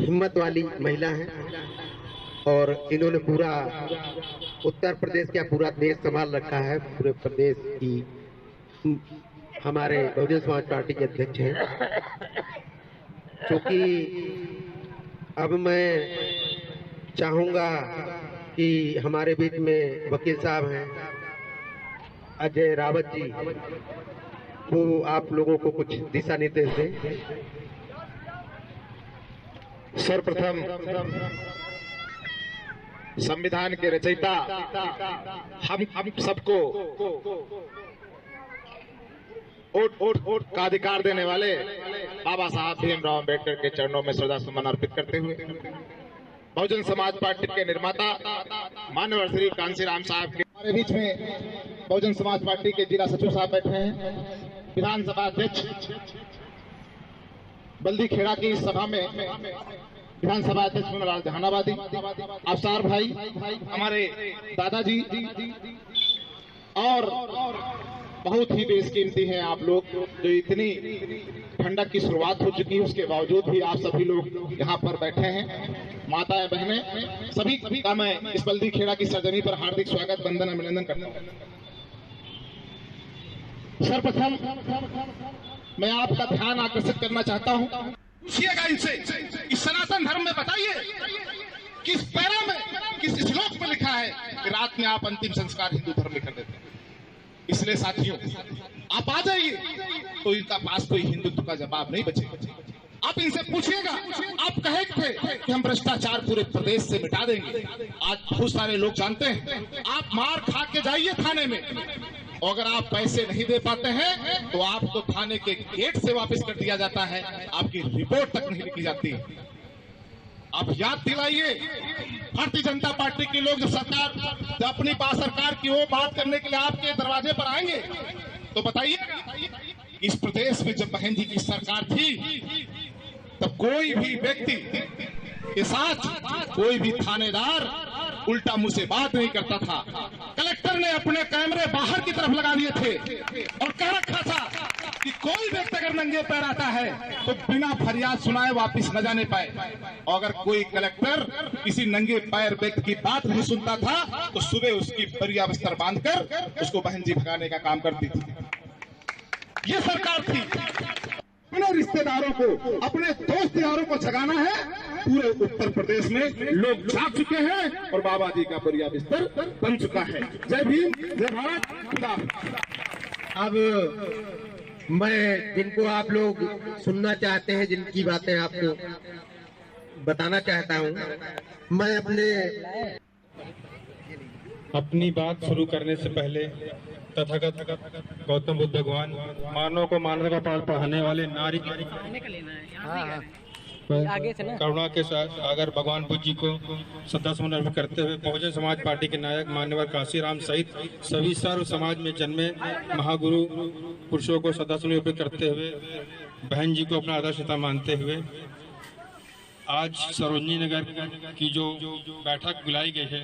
हिम्मत वाली महिला हैं और इन्होंने पूरा उत्तर प्रदेश क्या पूरा देश संभाल रखा है। पूरे प्रदेश की हमारे बहुजन समाज पार्टी के अध्यक्ष हैं। क्योंकि अब मैं चाहूंगा कि हमारे बीच में वकील साहब हैं अजय रावत जी, वो आप लोगों को कुछ दिशा निर्देश दें। सर्वप्रथम संविधान के रचयिता हम सबको वोट का अधिकार देने वाले बाबा साहब भीमराव अम्बेडकर के चरणों में श्रद्धा सुमन अर्पित करते हुए बहुजन समाज पार्टी के निर्माता माननीय श्री कांशीराम साहब के हमारे बीच में बहुजन समाज पार्टी के जिला सचिव साहब बैठे हैं। विधानसभा अध्यक्ष बल्दी खेड़ा की इस सभा में विधानसभा अध्यक्ष मुन्नालाल जहानाबादी, अफसार भाई, हमारे दादाजी और बहुत ही बेशकीमती हैं आप लोग, जो इतनी ठंडक की शुरुआत हो चुकी है उसके बावजूद भी आप सभी लोग यहाँ पर बैठे हैं। माताएं बहनें सभी का मैं इस बल्दी खेड़ा की सरजमी पर हार्दिक स्वागत वंदन अभिनंदन करता हूँ। सर्वप्रथम मैं आपका ध्यान आकर्षित करना चाहता हूँ। पूछिएगा इनसे इस सनातन धर्म में बताइए किस पैरा में किस श्लोक में लिखा है कि रात में आप अंतिम संस्कार हिंदू धर्म में कर देते हैं। इसलिए साथियों आप आ जाइए तो इनका पास कोई हिंदुत्व का जवाब नहीं बचेगा। आप इनसे पूछिएगा, आप कहे थे कि हम भ्रष्टाचार पूरे प्रदेश से मिटा देंगे। आज बहुत सारे लोग जानते हैं आप मार खा के जाइए थाने में, और अगर आप पैसे नहीं दे पाते हैं तो आपको थाने के गेट से वापस कर दिया जाता है, आपकी रिपोर्ट तक नहीं लिखी जाती। आप याद दिलाइए भारतीय जनता पार्टी के लोग जब अपनी सरकार की वो बात करने के लिए आपके दरवाजे पर आएंगे तो बताइए इस प्रदेश में जब बहन जी की सरकार थी तब कोई भी व्यक्ति के साथ कोई भी थानेदार उल्टा मुंह से बात नहीं करता था। कलेक्टर ने अपने कैमरे बाहर की तरफ लगा दिए थे और कह रखा था कि कोई व्यक्ति अगर नंगे पैर आता है तो बिना फरियाद सुनाए वापस न जाने पाए, और अगर कोई कलेक्टर किसी नंगे पैर व्यक्ति की बात नहीं सुनता था तो सुबह उसकी बरिया बिस्तर बांधकर उसको बहन जी भगाने का काम करती थी। ये सरकार थी। अपने रिश्तेदारों को, अपने दोस्त यारों को जगाना है। पूरे उत्तर प्रदेश में लोग जाग चुके हैं और बाबा जी का बरिया बिस्तर बन चुका है। जय भीम, जय भारत, खुदा। अब मैं जिनको आप लोग सुनना चाहते हैं, जिनकी बातें आपको बताना चाहता हूं, मैं अपनी बात शुरू करने से पहले तथागत गौतम बुद्ध भगवान मानव को मानव का पाठ पढ़ाने वाले नारी करुणा के साथ अगर भगवान बुद्ध जी को श्रद्धासुमन अर्पित करते हुए बहुजन समाज पार्टी के नायक मान्यवर कांशीराम सहित सभी सर्व समाज में जन्मे महागुरु पुरुषों को श्रद्धासुमन अर्पित करते हुए बहन जी को अपना आदर्श नेता मानते हुए आज सरोजनी नगर की जो बैठक बुलाई गई है,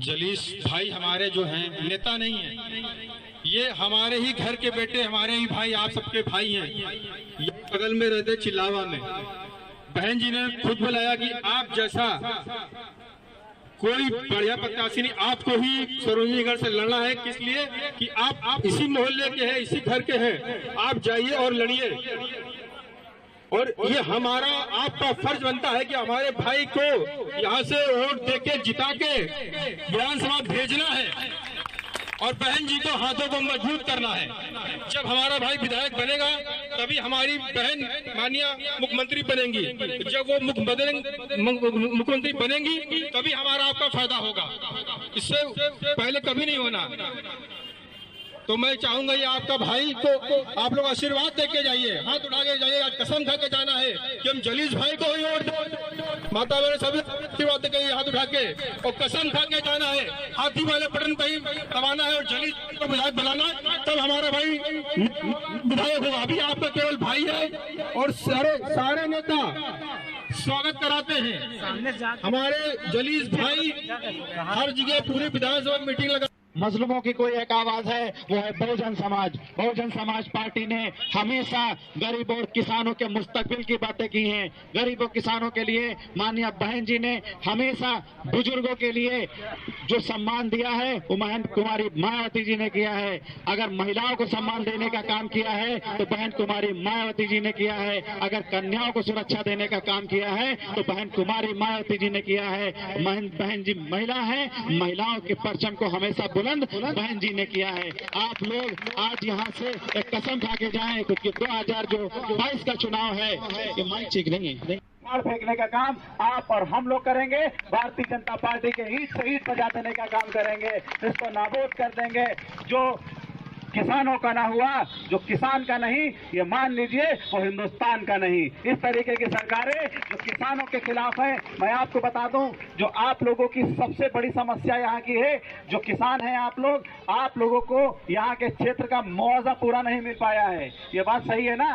जलीस भाई हमारे जो हैं नेता नहीं है, ये हमारे ही घर के बेटे, हमारे ही भाई, आप सबके भाई हैं। ये बगल में रहते चिल्लावा में। बहन जी ने खुद बुलाया कि आप जैसा कोई बढ़िया प्रत्याशी नहीं, आपको ही सरोजनी नगर से लड़ना है। किस लिए कि आप इसी मोहल्ले के हैं, इसी घर के हैं। आप जाइए और लड़िए, और ये हमारा आपका फर्ज बनता है कि हमारे भाई को यहाँ से वोट देके जिता के विधानसभा भेजना है और बहन जी को हाथों को मजबूत करना है। जब हमारा भाई विधायक बनेगा तभी हमारी बहन माननीय मुख्यमंत्री बनेंगी। जब वो मुख्यमंत्री बनेंगी तभी हमारा आपका फायदा होगा, इससे पहले कभी नहीं होना। तो मैं चाहूंगा ये आपका भाई को आप लोग आशीर्वाद देके जाइए, हाथ उठा के जाइए। आज कसम खा के जाना है कि हम जलीस भाई को ही वोट दें। माता बहन सभी आशीर्वाद देके हाथ उठा के और कसम खा के जाना है, हाथी वाले बटन पे ही दबाना है और जलीस को विधायक बनाना है, तब हमारा भाई विधायक होगा। अभी आपका केवल भाई है और सारे नेता स्वागत कराते हैं। हमारे जलीस भाई हर जगह पूरी विधानसभा मीटिंग लगा मजलूमों की कोई एक आवाज है, वो है बहुजन समाज। बहुजन समाज पार्टी ने हमेशा गरीबों और किसानों के मुस्तकबिल की बातें की हैं। गरीबों किसानों के लिए माननीय बहन जी ने हमेशा बुजुर्गों के लिए जो सम्मान दिया है वो बहन कुमारी मायावती जी ने किया है। अगर महिलाओं को सम्मान देने का काम किया है तो बहन कुमारी मायावती जी ने किया है। अगर कन्याओं को सुरक्षा देने का काम किया है तो बहन कुमारी मायावती जी ने किया है। बहन जी महिला है, महिलाओं के परचम को हमेशा बुलंद बहन जी ने किया है। आप लोग आज यहाँ से एक कसम खा के जाएं कि 2022 का चुनाव है, ये माइक ठीक नहीं है, मार फेंकने का काम आप और हम लोग करेंगे। भारतीय जनता पार्टी के ईंट से ईंट बजा देने का काम करेंगे, इसको नाबूद कर देंगे। जो किसानों का ना हुआ, जो किसान का नहीं, ये मान लीजिए वो हिंदुस्तान का नहीं। इस तरीके की सरकारें जो किसानों के खिलाफ है, मैं आपको बता दूं, जो आप लोगों की सबसे बड़ी समस्या यहाँ की है, जो किसान हैं आप लोगों को यहाँ के क्षेत्र का मुआवजा पूरा नहीं मिल पाया है। ये बात सही है ना?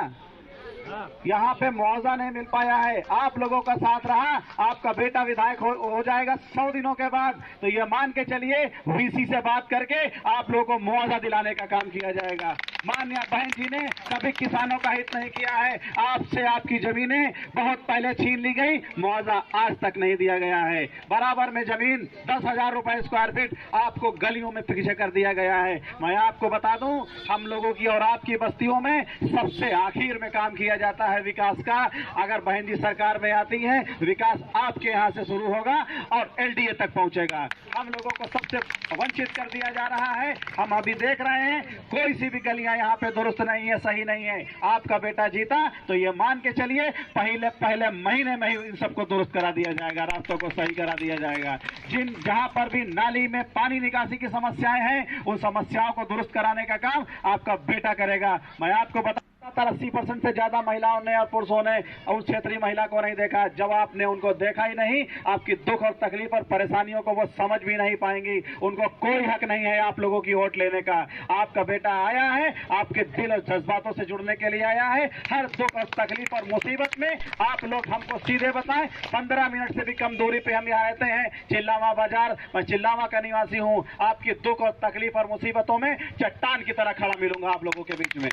यहाँ पे मुआवजा नहीं मिल पाया है। आप लोगों का साथ रहा, आपका बेटा विधायक हो जाएगा 100 दिनों के बाद, तो ये मान के चलिए वीसी से बात करके आप लोगों को मुआवजा दिलाने का काम किया जाएगा। माननीय बहन जी ने कभी किसानों का हित नहीं किया है। आपसे आपकी जमीनें बहुत पहले छीन ली गई, मुआवजा आज तक नहीं दिया गया है। बराबर में जमीन 10,000 रुपए स्क्वायर फीट आपको गलियों में पीछे कर दिया गया है। मैं आपको बता दूं, हम लोगों की और आपकी बस्तियों में सबसे आखिर में काम किया जाता है विकास का। अगर बहन जी सरकार में आती है, विकास आपके यहाँ से शुरू होगा और एलडीए तक पहुंचेगा। हम लोगों को सबसे वंचित कर दिया जा रहा है। हम अभी देख रहे हैं कोई सी भी गलियां यहाँ पे दुरुस्त नहीं है, सही नहीं है। आपका बेटा जीता तो ये मान के चलिए पहले महीने में ही इन सबको दुरुस्त करा दिया जाएगा, रास्तों को सही करा दिया जाएगा। जहां पर भी नाली में पानी निकासी की समस्याएं हैं, उन समस्याओं को दुरुस्त कराने का काम आपका बेटा करेगा। मैं आपको बता 80% से ज्यादा महिलाओं ने और पुरुषों ने उस क्षेत्रीय महिला को नहीं देखा। जब आपने उनको देखा ही नहीं, आपकी दुख और तकलीफ और परेशानियों को वो समझ भी नहीं पाएंगी। उनको कोई हक नहीं है आप लोगों की वोट लेने का। आपका बेटा आया है, आपके दिल और जज्बातों से जुड़ने के लिए आया है। हर दुख और तकलीफ और मुसीबत में आप लोग हमको सीधे बताएं। 15 मिनट से भी कम दूरी पे हम यहाँ रहते हैं, चिल्लावा बाजार। मैं चिल्लावा का निवासी हूँ। आपकी दुख और तकलीफ और मुसीबतों में चट्टान की तरह खड़ा मिलूंगा आप लोगों के बीच में।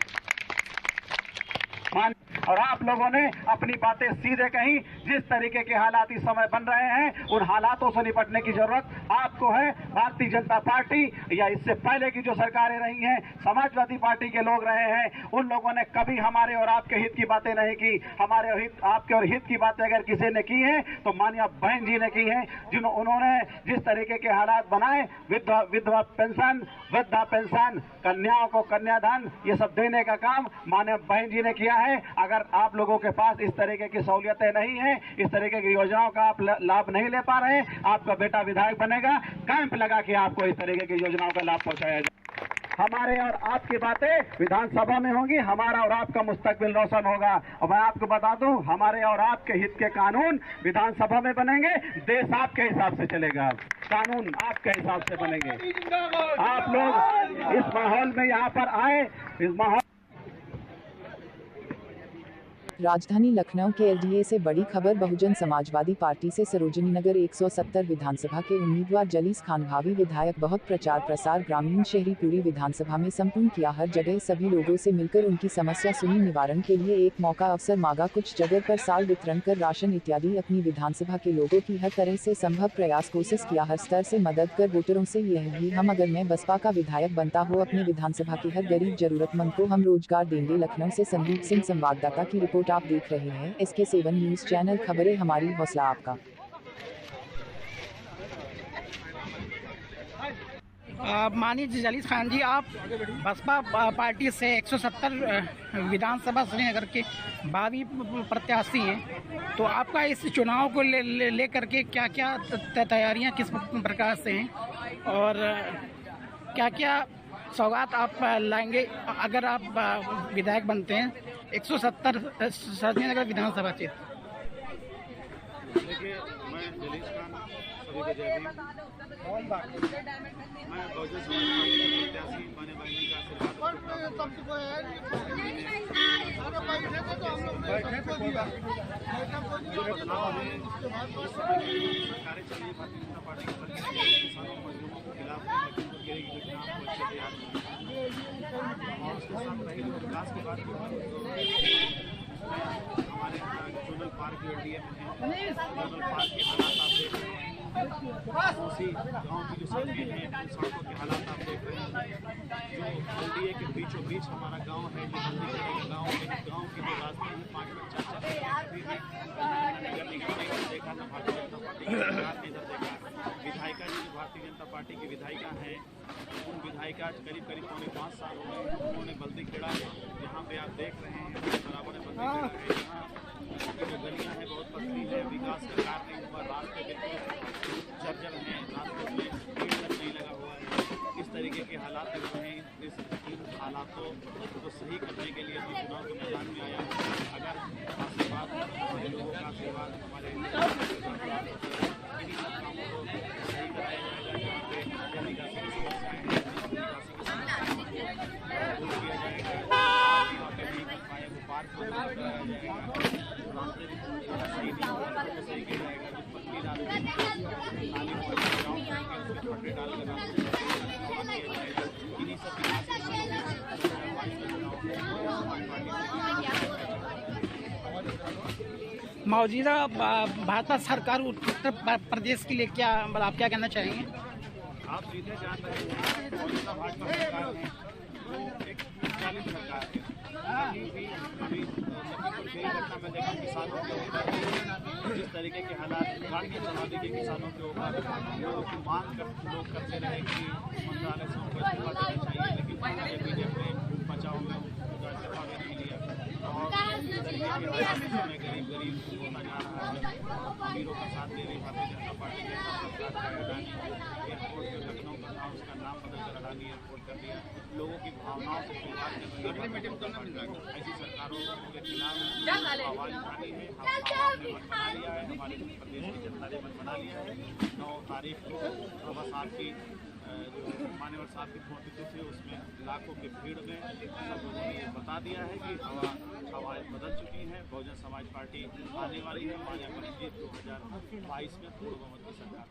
और आप लोगों ने अपनी बातें सीधे कही। जिस तरीके के हालात इस समय बन रहे हैं, उन हालातों से निपटने की जरूरत आपको है। भारतीय जनता पार्टी या इससे पहले की जो सरकारें रही हैं, समाजवादी पार्टी के लोग रहे हैं, उन लोगों ने कभी हमारे और आपके हित की बातें नहीं की। हमारे हित, आपके और हित की बातें अगर किसी ने की है तो माननीय बहन जी ने की है। उन्होंने जिस तरीके के हालात बनाए, विधवा पेंशन, वृद्धा पेंशन, कन्याओं को कन्यादान, ये सब देने का काम माननीय बहन जी ने किया है। अगर आप लोगों के पास इस तरीके की सहूलियतें नहीं है, इस तरीके की योजनाओं का आप लाभ नहीं ले पा रहे हैं, आपका बेटा विधायक बनेगा, कैंप लगा के आपको इस तरीके की योजनाओं का लाभ पहुंचाया जाए। हमारे और आपकी बातें विधानसभा में होंगी, हमारा और आपका मुस्तकबिल रोशन होगा। और मैं आपको बता दूं, हमारे और आपके हित के कानून विधानसभा में बनेंगे, देश आपके हिसाब से चलेगा, कानून आपके हिसाब से बनेंगे। आप लोग इस माहौल में यहाँ पर आए, इस माहौल। राजधानी लखनऊ के एलडीए से बड़ी खबर। बहुजन समाजवादी पार्टी से सरोजनी नगर 170 विधानसभा के उम्मीदवार जलीस खान भावी विधायक बहुत प्रचार प्रसार ग्रामीण शहरी पूरी विधानसभा में संपूर्ण किया। हर जगह सभी लोगों से मिलकर उनकी समस्या सुनी, निवारण के लिए एक मौका अवसर मांगा। कुछ जगह पर साल वितरण कर राशन इत्यादि अपनी विधानसभा के लोगों की हर तरह से संभव प्रयास कोशिश किया। हर स्तर से मदद कर वोटरों से यह भी हम अगर मैं बसपा का विधायक बनता हो, अपनी विधानसभा के हर गरीब जरूरतमंद को हम रोजगार देंगे। लखनऊ से संदीप सिंह संवाददाता की रिपोर्ट आप देख रहे हैं SK7 न्यूज चैनल। खबरें हमारी, हौसला आपका। माननीय जलीस खान जी, आप बसपा पार्टी से 170 विधानसभा श्रीनगर के भावी प्रत्याशी हैं, तो आपका इस चुनाव को ले करके क्या क्या तैयारियां किस प्रकार से हैं और क्या क्या सौगात आप लाएंगे अगर आप विधायक बनते हैं 170 श्रीनगर विधानसभा क्षेत्र? देखिए, मैं जलीस खान, सभी को जय भीम। मैं बहुजन समाज पार्टी के प्रत्याशी माने बहन जी का आशीर्वाद जो बदलाव है, जिस सरकारें चल रही भारतीय जनता पार्टी की, किसानों मजदूरों के खिलाफ उसके साथ रहे जो विकास की बात की हमारे जोनल पार्क जो एलडीए में है, जोनल पार्क के हालात आप देख रहे हैं, उसी गांव की जो सड़कें हैं, उन सड़कों के हालात आप देख रहे हैं। जो एलडीए के बीचों बीच हमारा गांव है, जो जल्दी करेगा गांव के जो रास्ते हैं 5 मिनट 4 देखा ना भारतीय जनता पार्टी की सरकार ने इधर देखा, विधायिका जी जो भारतीय जनता पार्टी की विधायिका हैं, उन विधायिका करीब 5 साल हो गए उन्होंने बल्दी खेड़ा है, जहाँ पे आप देख रहे हैं बराबर में बल्दी खेड़ा है, यहाँ की जो गलियाँ हैं बहुत पतली है, विकास का कार्य नहीं हुआ, रास्ते बिल्कुल जर्जर हैं, रास्ते में भीड़ तक नहीं लगा हुआ है। इस तरीके के हालात अगर हैं, इस हालातों को सही करने के लिए मैं चुनाव के मैदान में आया हूँ। अगर आशीर्वाद हमारे लोगों का आशीर्वाद हमारे इन्हीं सब कामों को सही कराया जाएगा, जहाँ पे निकासी की समस्याएँ हैं दूर किया जाएगा, यहाँ पे नहीं कर पाए वो पार्क को कराया जाएगा, रास्ते भी सही नहीं हो रहा तो सही किया जाएगा, जो पतली रास्ते नाली पटरी डालकर रास्ते किया जाएगा। इन्हीं सब विकास के मौजूदा भाजपा सरकार उत्तर प्रदेश के लिए क्या आप क्या कहना चाहेंगे? आप सीधे जान रहे हैं मौजूदा भाजपा सरकार है वो एक चालीस सरकार है। कहीं भी अभी घटना में देखा किसानों के ऊपर जिस तरीके के हालात गाड़ियाँ चला दी गई किसानों के ऊपर, लोगों की मांग लोग करते रहे कि मंत्रालय से उनको इस्तीफा देना चाहिए, लेकिन बीजेपी ने बचाव में इस्तीफा नहीं लिया और गरीब होता जा रहा है। अमीरों का साथ दे रही भारतीय जनता पार्टी ने अडानी एयरपोर्ट जो लखनऊ का था उसका नाम बदलकर अडानी एयरपोर्ट कर दिया। लोगों की भावनाओं से खिलवाड़ कर दिया। ऐसी सरकारों के खिलाफ आवाज उठानी है। आवाम ने मन बना लिया है, हमारे प्रदेश की जनता ने मन बना लिया है। 9 तारीख को बाबा साहब की जो मान्यवर साहब की पुण्यतिथि थी उसमें लाखों की भीड़ में सब लोगों ने ये बता दिया है कि हवाएं बदल चुकी हैं। बहुजन समाज पार्टी आने वाली है। मान्यवर जी 2022 में पूर्ण बहुमत की सरकार।